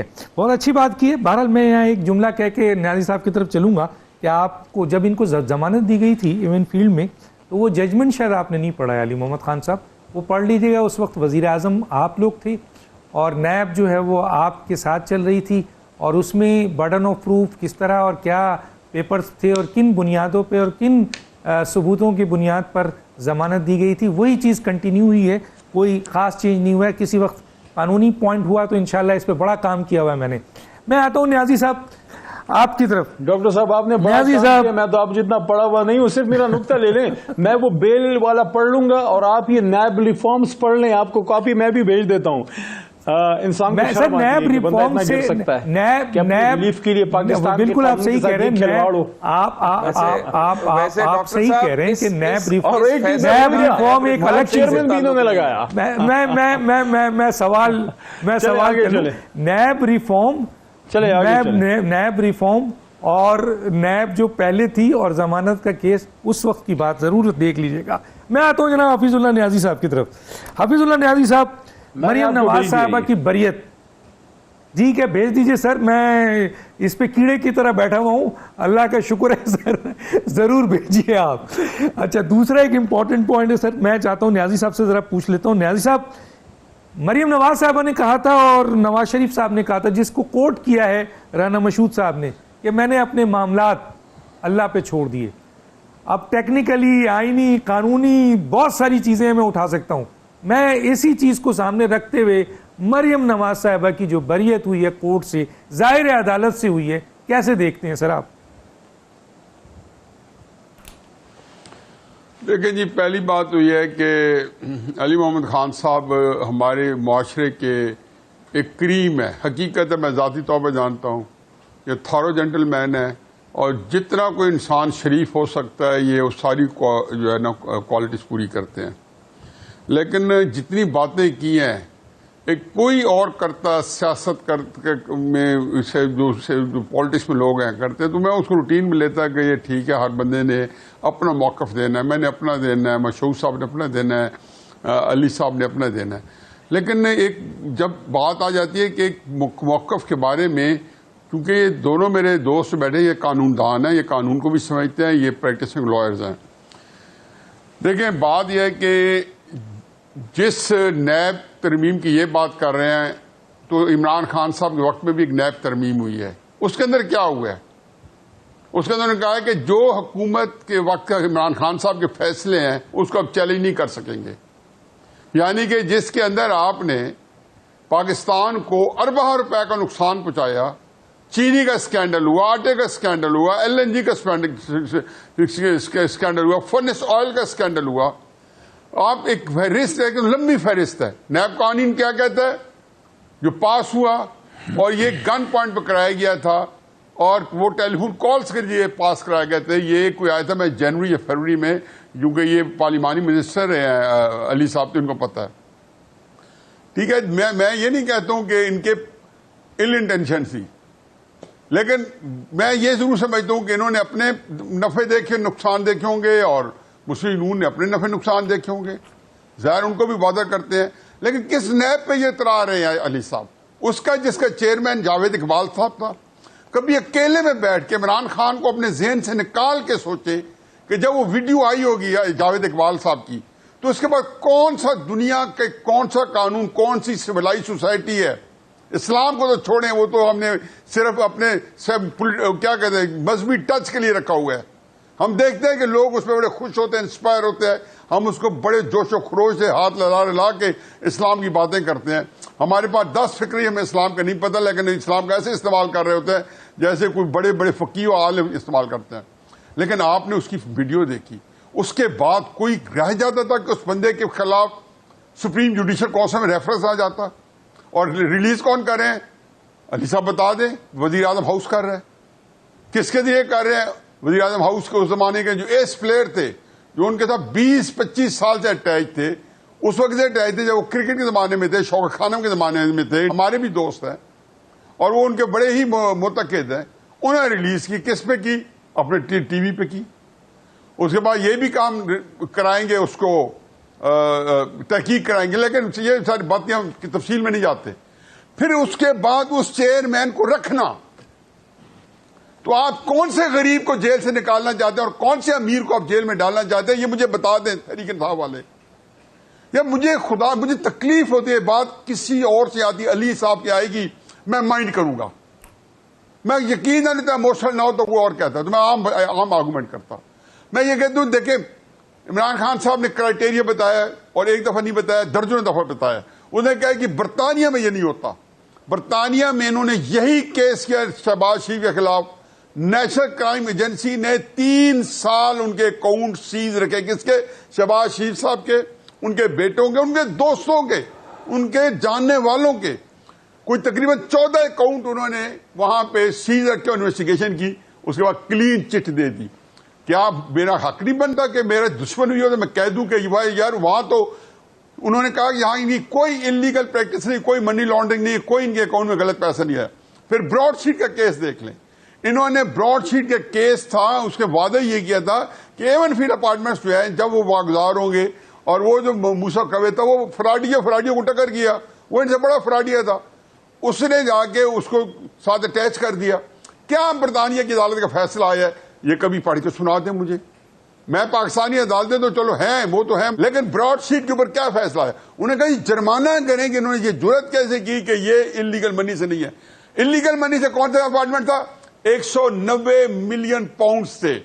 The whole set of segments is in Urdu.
بہت اچھی بات کی ہے. بہرحال میں یہاں ایک جملہ کہہ کے نیازی صاحب کی طرف چلوں گا کہ آپ کو جب ان کو ضمانت دی گئی تھی ایون فیلڈ میں تو وہ ججمنٹ شاید آپ نے نہیں پڑھا ہے علی محمد خان صاحب, وہ پڑھ لیجیے گا. اس وقت وزیر اعظم آپ لوگ تھے اور نیب جو ہے وہ آپ کے ساتھ چل رہی تھی, اور اس میں برڈن آف پروف کس طرح اور کیا پیپرز تھے اور کن بنیادوں پہ اور کن ثبوتوں کی بنیاد پر ضمانت دی گئی تھی, وہی چیز کنٹینیو ہوئی ہے, کوئی خاص چینج نہیں ہوا ہے. کسی وقت قانونی پوائنٹ ہوا تو انشاءاللہ اس پہ بڑا کام کیا ہوا ہے میں آتا ہوں نیازی صاحب آپ کی طرف. ڈاکٹر صاحب آپ نے بڑا کام کیا, میں تو آپ جتنا پڑھا ہوا نہیں ہوں, صرف میرا نقطہ لے لیں, میں وہ بیل والا پڑھ لوں گا اور آپ یہ نیب ریفارمز پڑھ لیں, آپ کو کاپی میں بھی بھیج دیتا ہوں. انسان کو شرم آتی ہے کہ بندہ اتنا گر سکتا ہے کہ اپنی ریلیف کے لیے پاکستان کے بالکل آپ صحیح کہہ رہے ہیں, آپ صحیح کہہ رہے ہیں کہ نیب ریفارم ایک الگ چیئرمین بھی انہوں نے لگایا. میں سوال نیب ریفارم اور نیب جو پہلے تھی اور ضمانت کا کیس اس وقت کی بات ضرور دیکھ لیجئے گا. میں آتا ہوں جناب حفیظ اللہ نیازی صاحب کی طرف. حفیظ اللہ نیازی صاحب, مریم نواز صاحبہ کی بریت ٹھیک ہے بھیج دیجئے سر, میں اس پہ کیڑے کی طرح بیٹھا ہوا ہوں, اللہ کا شکر ہے سر, ضرور بھیجیے آپ. اچھا دوسرا ایک امپورٹنٹ پوائنٹ ہے سر, میں چاہتا ہوں نیازی صاحب سے ذرا پوچھ لیتا ہوں. نیازی صاحب, مریم نواز صاحبہ نے کہا تھا اور نواز شریف صاحب نے کہا تھا, جس کو کوٹ کیا ہے رانا مشہود صاحب نے, کہ میں نے اپنے معاملات اللہ پہ چھوڑ دیے. اب ٹیکنیکلی, آئینی, قانونی بہت ساری چیزیں میں اٹھا سکتا ہوں. میں اسی چیز کو سامنے رکھتے ہوئے مریم نواز صاحبہ کی جو بریت ہوئی ہے کورٹ سے, ظاہر عدالت سے ہوئی ہے, کیسے دیکھتے ہیں سر آپ؟ دیکھیں جی, پہلی بات تو یہ ہے کہ علی محمد خان صاحب ہمارے معاشرے کے ایک کریم ہے. حقیقت ہے, میں ذاتی طور پہ جانتا ہوں, یہ تھارو جینٹل مین ہے, اور جتنا کوئی انسان شریف ہو سکتا ہے یہ ساری جو ہے نا کوالٹیز پوری کرتے ہیں. لیکن جتنی باتیں کی ہیں ایک کوئی اور کرتا, سیاست میں جو پالیٹکس میں لوگ ہیں کرتے, تو میں اس کو روٹین میں لیتا کہ یہ ٹھیک ہے, ہر بندے نے اپنا موقف دینا ہے, میں نے اپنا دینا ہے, مشہور صاحب نے اپنا دینا ہے, علی صاحب نے اپنا دینا ہے. لیکن ایک جب بات آ جاتی ہے کہ ایک موقف کے بارے میں, کیونکہ یہ دونوں میرے دوست بیٹھے, یہ قانون دان ہیں, یہ قانون کو بھی سمجھتے ہیں, یہ پریکٹسنگ لائرز ہیں. دیکھیں بات یہ ہے کہ جس نیب ترمیم کی یہ بات کر رہے ہیں, تو عمران خان صاحب کے وقت میں بھی ایک نیب ترمیم ہوئی ہے. اس کے اندر کیا ہوا ہے؟ اس کے اندر نے کہا ہے کہ جو حکومت کے وقت عمران خان صاحب کے فیصلے ہیں اس کو اب چیلنج نہیں کر سکیں گے. یعنی کہ جس کے اندر آپ نے پاکستان کو اربوں روپے کا نقصان پہنچایا, چینی کا اسکینڈل ہوا, آٹے کا اسکینڈل ہوا, LNG کا اسکینڈل ہوا, فرنس آئل کا اسکینڈل ہوا. آپ ایک فہرست ہے کہ لمبی فہرست ہے. نیب قانون کیا کہتا ہے جو پاس ہوا, اور یہ گن پوائنٹ پہ کرایا گیا تھا, اور وہ ٹیلی فون کالز کے لیے پاس کرایا گیا تھا. یہ کوئی آیا تھا, میں جنوری یا فروری میں, کیونکہ یہ پارلیمانی منسٹر ہیں علی صاحب, تو ان کو پتہ ہے. ٹھیک ہے, میں یہ نہیں کہتا ہوں کہ ان کے ال انٹینشن تھی, لیکن میں یہ ضرور سمجھتا ہوں کہ انہوں نے اپنے نفع دیکھے, نقصان دیکھے ہوں گے, اور مسلم نون نے اپنے نفع نقصان دیکھے ہوں گے. ظاہر ان کو بھی وعدہ کرتے ہیں, لیکن کس نیب پہ یہ اترا رہے ہیں علی صاحب؟ اس کا جس کا چیئرمین جاوید اقبال صاحب تھا. کبھی اکیلے میں بیٹھ کے عمران خان کو اپنے ذہن سے نکال کے سوچے کہ جب وہ ویڈیو آئی ہوگی جاوید اقبال صاحب کی, تو اس کے بعد کون سا دنیا کے کون سا قانون, کون سی سویلائز سوسائٹی ہے, اسلام کو تو چھوڑیں, وہ تو ہم نے صرف اپنے کیا کہتے ہیں مذہبی ٹچ کے لیے رکھا ہوا ہے. ہم دیکھتے ہیں کہ لوگ اس پہ بڑے خوش ہوتے ہیں, انسپائر ہوتے ہیں, ہم اس کو بڑے جوش و خروش سے ہاتھ لا کے اسلام کی باتیں کرتے ہیں. ہمارے پاس 10 فکری, ہمیں اسلام کا نہیں پتہ, لیکن اسلام کا ایسے استعمال کر رہے ہوتے ہیں جیسے کوئی بڑے بڑے فقیہ و عالم استعمال کرتے ہیں. لیکن آپ نے اس کی ویڈیو دیکھی, اس کے بعد کوئی رہ جاتا تھا کہ اس بندے کے خلاف سپریم جوڈیشل کونسل میں ریفرنس آ جاتا, اور ریلیز کون کر رہے ہیں؟ علی صاحب بتا دیں, وزیر اعظم ہاؤس کر رہے ہیں. کس کے لیے کر رہے ہیں؟ وزیر اعظم ہاؤس کے اس زمانے کے جو ایس پلیئر تھے, جو ان کے ساتھ 20-25 سال سے اٹیچ تھے, اس وقت سے اٹیچ تھے جب وہ کرکٹ کے زمانے میں تھے, شوق خانم کے زمانے میں تھے, ہمارے بھی دوست ہیں, اور وہ ان کے بڑے ہی متقد ہیں. انہوں نے ریلیز کی, کس پہ کی؟ اپنے ٹی وی پہ کی. اس کے بعد یہ بھی کام کرائیں گے, اس کو تحقیق کرائیں گے, لیکن یہ ساری باتیں ہم تفصیل میں نہیں جاتے. پھر اس کے بعد اس چیئرمین کو رکھنا. تو آپ کون سے غریب کو جیل سے نکالنا چاہتے ہیں اور کون سے امیر کو آپ جیل میں ڈالنا چاہتے ہیں, یہ مجھے بتا دیں تحریک انصاف والے. یا مجھے تکلیف ہوتی ہے, بات کسی اور سے آتی, علی صاحب کی آئے گی, میں مائنڈ کروں گا. میں یقیناً اموشنل نہ ہو تو وہ اور کہتا ہے, تو میں عام آرگومنٹ کرتا. میں یہ کہتا ہوں, دیکھیں عمران خان صاحب نے کرائٹیریا بتایا, اور ایک دفعہ نہیں بتایا, درجنوں دفعہ بتایا. انہوں نے کہا کہ برطانیہ میں یہ نہیں ہوتا. برطانیہ میں انہوں نے یہی کیس کیا شہباز شریف کے خلاف. نیشنل کرائم ایجنسی نے 3 سال ان کے اکاؤنٹ سیز رکھے. کس کے؟ شہباز شریف صاحب کے, ان کے بیٹوں کے, ان کے دوستوں کے, ان کے جاننے والوں کے. کوئی تقریباً 14 اکاؤنٹ انہوں نے وہاں پہ سیز رکھ کے انویسٹیگیشن کی. اس کے بعد کلین چٹ دے دی. کیا میرا حق نہیں بنتا کہ میرا دشمن ہوئی ہو تو میں کہہ دوں کہ بھائی یار وہاں تو انہوں نے کہا کہ یہاں نہیں, کوئی انلیگل پریکٹس نہیں, کوئی منی لانڈرنگ نہیں, کوئی ان کے اکاؤنٹ میں غلط پیسہ نہیں ہے. پھر براڈ شیٹ کا کیس دیکھ لیں. انہوں نے براڈ شیٹ کا کیس تھا, اس کے وعدہ یہ کیا تھا کہ ایون فیلڈ اپارٹمنٹس جو ہے جب وہ واگزار ہوں گے, اور وہ جو موسیٰ کوے تھا وہ فراڈیوں کو ٹکر کیا, وہ ان سے بڑا فراڈیا تھا, اس نے جا کے اس کو ساتھ اٹیچ کر دیا. کیا برطانیہ کی عدالت کا فیصلہ آیا ہے, یہ کبھی پڑھ کے سنا دیں مجھے. میں پاکستانی عدالتیں تو چلو ہیں, وہ تو ہیں, لیکن براڈ شیٹ کے اوپر کیا فیصلہ ہے؟ انہوں نے کہا جرمانہ کریں کہ انہوں نے یہ جرات کیسے کی کہ یہ انلیگل منی سے نہیں ہے. انلیگل منی سے کون سا اپارٹمنٹ تھا؟ 190 ملین پاؤنڈ سے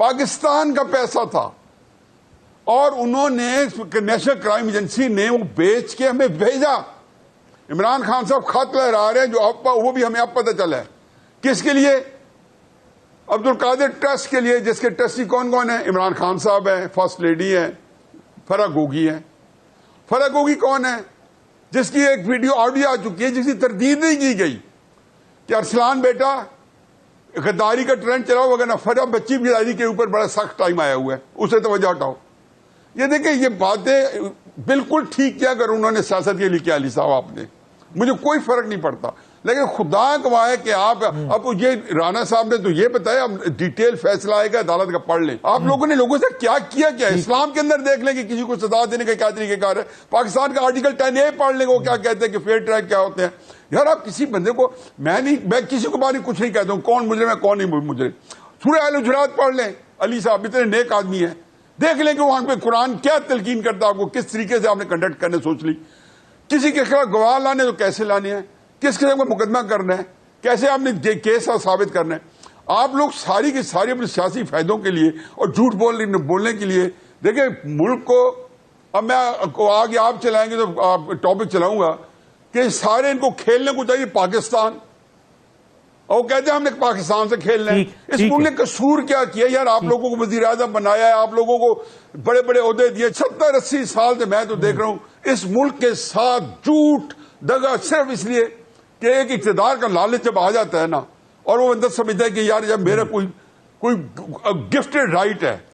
پاکستان کا پیسہ تھا, اور انہوں نے نیشنل کرائم ایجنسی نے وہ بیچ کے ہمیں بھیجا. عمران خان صاحب خط لہرا رہے ہیں جو وہ بھی ہمیں اب پتہ چلا ہے. کس کے لیے؟ عبد القادر ٹرسٹ کے لیے, جس کے ٹرسٹی کون کون ہیں؟ عمران خان صاحب ہیں, فرسٹ لیڈی ہیں, فرح گوگی ہیں. فرح گوگی کون ہے؟ جس کی ایک ویڈیو آڈیو آ چکی ہے جس کی تردید نہیں کی گئی کہ ارسلان بیٹا غداری کا ٹرینڈ چلاؤ, وغیرہ فرح بچی غداری کے اوپر بڑا سخت ٹائم آیا ہوا ہے, اسے توجہ ہٹاؤ. یہ دیکھیں یہ باتیں بالکل ٹھیک کیا اگر انہوں نے سیاست کے لیے کیا علی صاحب آپ نے, مجھے کوئی فرق نہیں پڑتا. لیکن خدا گواہ ہے کہ آپ اب یہ رانا صاحب نے تو یہ بتایا, اب ڈیٹیل فیصلہ آئے گا عدالت کا, پڑھ لیں. آپ لوگوں نے لوگوں سے کیا کیا اسلام کے اندر دیکھ لیں کہ کسی کو سزا دینے کا کیا طریقہ کار ہے. پاکستان کا آرٹیکل 10A پڑھ لیں, وہ کیا کہتے ہیں کہ فیئر ٹریک کیا ہوتے ہیں. یار آپ کسی بندے کو, میں کسی کو بارے کچھ نہیں کہتا ہوں کون مجرم ہے کون نہیں مجرم. سورہ الحجرات پڑھ لیں, علی صاحب اتنے نیک آدمی ہیں, دیکھ لیں کہ وہاں پہ قرآن کیا تلقین کرتا ہے آپ کو, کس طریقے سے آپ نے کنڈکٹ کرنے سوچ لی. کسی کے خلاف گواہ لانے تو کیسے لانے ہیں, کس قسم کا مقدمہ کرنا ہے, کیسے آپ نے کیس ثابت کرنا ہے. آپ لوگ ساری کی ساری اپنے سیاسی فائدوں کے لیے اور جھوٹ بولنے کے لیے. دیکھیں ملک کو, اب میں آگے آپ چلائیں گے تو ٹاپک چلاؤں گا کہ سارے ان کو کھیلنے کو چاہیے پاکستان, اور وہ کہتے ہیں ہم نے پاکستان سے کھیلنا ہے. اس ملک نے قصور کیا کیا یار؟ آپ لوگوں کو وزیر اعظم بنایا ہے, آپ لوگوں کو بڑے بڑے عہدے دیے. 70-80 سال سے میں تو دیکھ رہا ہوں اس ملک کے ساتھ جھوٹ دغا, صرف اس لیے کہ ایک اقتدار کا لالچ جب آ جاتا ہے نا, اور وہ اندر سمجھتا ہے کہ یار جب میرا کوئی گفٹڈ رائٹ ہے